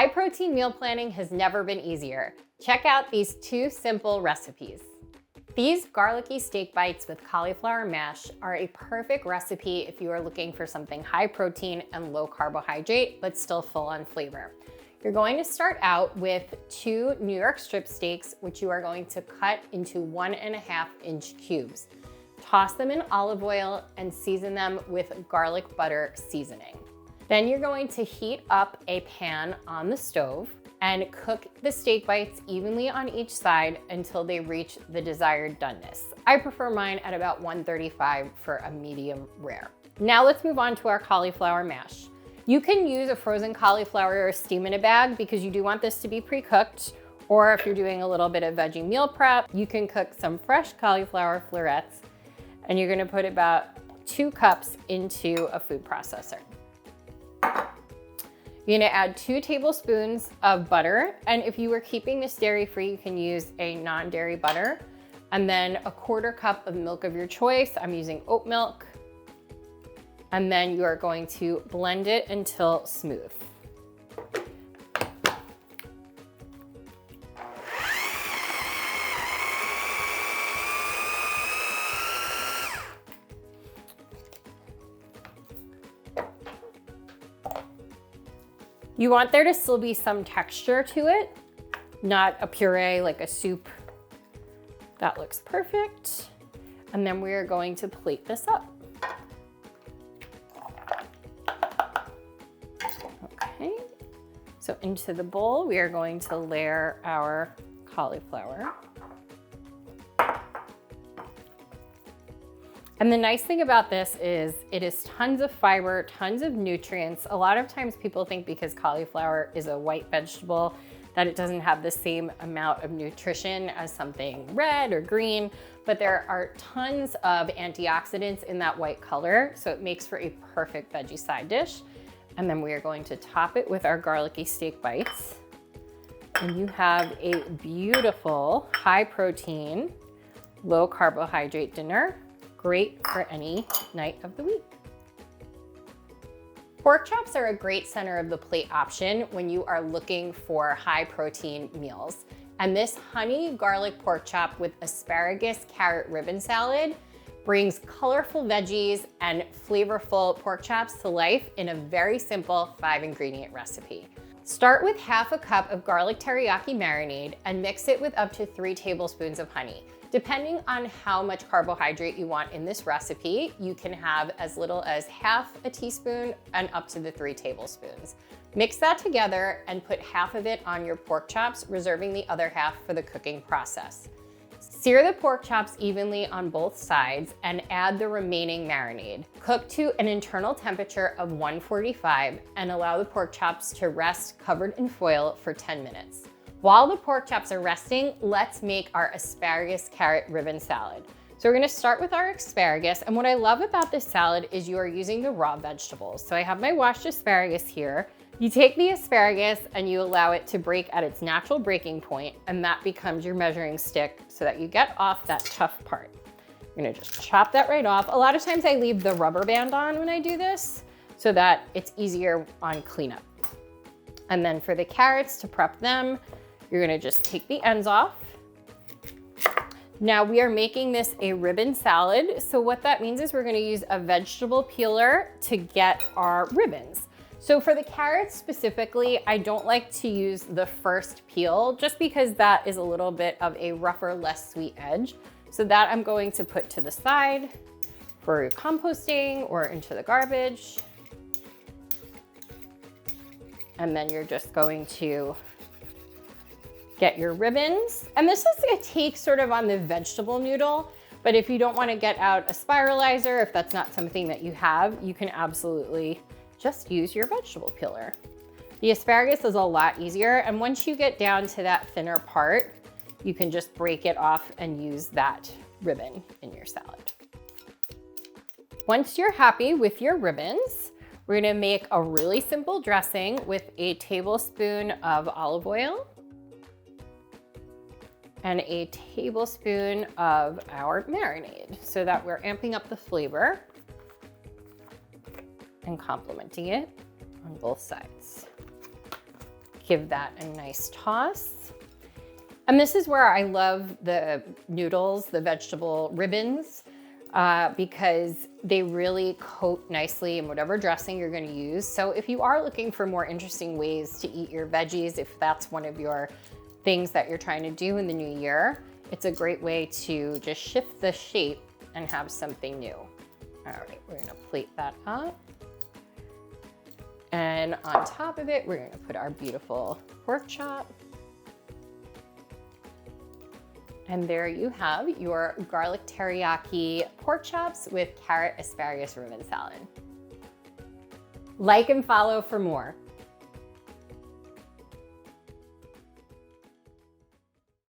High protein meal planning has never been easier. Check out these 2 simple recipes. These garlicky steak bites with cauliflower mash are a perfect recipe if you are looking for something high protein and low carbohydrate, but still full on flavor. You're going to start out with 2 New York strip steaks, which you are going to cut into 1.5-inch cubes. Toss them in olive oil and season them with garlic butter seasoning. Then you're going to heat up a pan on the stove and cook the steak bites evenly on each side until they reach the desired doneness. I prefer mine at about 135 for a medium rare. Now let's move on to our cauliflower mash. You can use a frozen cauliflower or steam in a bag because you do want this to be pre-cooked, or if you're doing a little bit of veggie meal prep, you can cook some fresh cauliflower florets, and you're gonna put about 2 cups into a food processor. You're gonna add 2 tablespoons of butter, and if you were keeping this dairy-free, you can use a non-dairy butter, and then a 1/4 cup of milk of your choice. I'm using oat milk, and then you are going to blend it until smooth. You want there to still be some texture to it, not a puree like a soup. That looks perfect. And then we are going to plate this up. Okay, so into the bowl, we are going to layer our cauliflower. And the nice thing about this is it is tons of fiber, tons of nutrients. A lot of times people think because cauliflower is a white vegetable that it doesn't have the same amount of nutrition as something red or green, but there are tons of antioxidants in that white color, so it makes for a perfect veggie side dish. And then we are going to top it with our garlicky steak bites. And you have a beautiful high protein, low carbohydrate dinner. Great for any night of the week. Pork chops are a great center of the plate option when you are looking for high protein meals. And this honey garlic pork chop with asparagus carrot ribbon salad brings colorful veggies and flavorful pork chops to life in a very simple 5-ingredient recipe. Start with 1/2 cup of garlic teriyaki marinade and mix it with up to 3 tablespoons of honey. Depending on how much carbohydrate you want in this recipe, you can have as little as 1/2 teaspoon and up to the 3 tablespoons. Mix that together and put 1/2 of it on your pork chops, reserving the other 1/2 for the cooking process. Sear the pork chops evenly on both sides and add the remaining marinade. Cook to an internal temperature of 145 and allow the pork chops to rest covered in foil for 10 minutes. While the pork chops are resting, let's make our asparagus carrot ribbon salad. So we're gonna start with our asparagus, and what I love about this salad is you are using the raw vegetables. So I have my washed asparagus here. You take the asparagus and you allow it to break at its natural breaking point, and that becomes your measuring stick so that you get off that tough part. You're gonna just chop that right off. A lot of times I leave the rubber band on when I do this so that it's easier on cleanup. And then for the carrots, to prep them, you're gonna just take the ends off. Now we are making this a ribbon salad. So what that means is we're gonna use a vegetable peeler to get our ribbons. So for the carrots specifically, I don't like to use the first peel just because that is a little bit of a rougher, less sweet edge. So that I'm going to put to the side for composting or into the garbage. And then you're just going to get your ribbons. And this is a take sort of on the vegetable noodle, but if you don't want to get out a spiralizer, if that's not something that you have, you can absolutely just use your vegetable peeler. The asparagus is a lot easier, and once you get down to that thinner part, you can just break it off and use that ribbon in your salad. Once you're happy with your ribbons, we're gonna make a really simple dressing with a tablespoon of olive oil and a tablespoon of our marinade so that we're amping up the flavor and complementing it on both sides. Give that a nice toss. And this is where I love the noodles, the vegetable ribbons, because they really coat nicely in whatever dressing you're gonna use. So if you are looking for more interesting ways to eat your veggies, if that's one of your things that you're trying to do in the new year, it's a great way to just shift the shape and have something new. All right, we're gonna plate that up. And on top of it, we're gonna put our beautiful pork chop. And there you have your garlic teriyaki pork chops with carrot asparagus ribbon salad. Like and follow for more.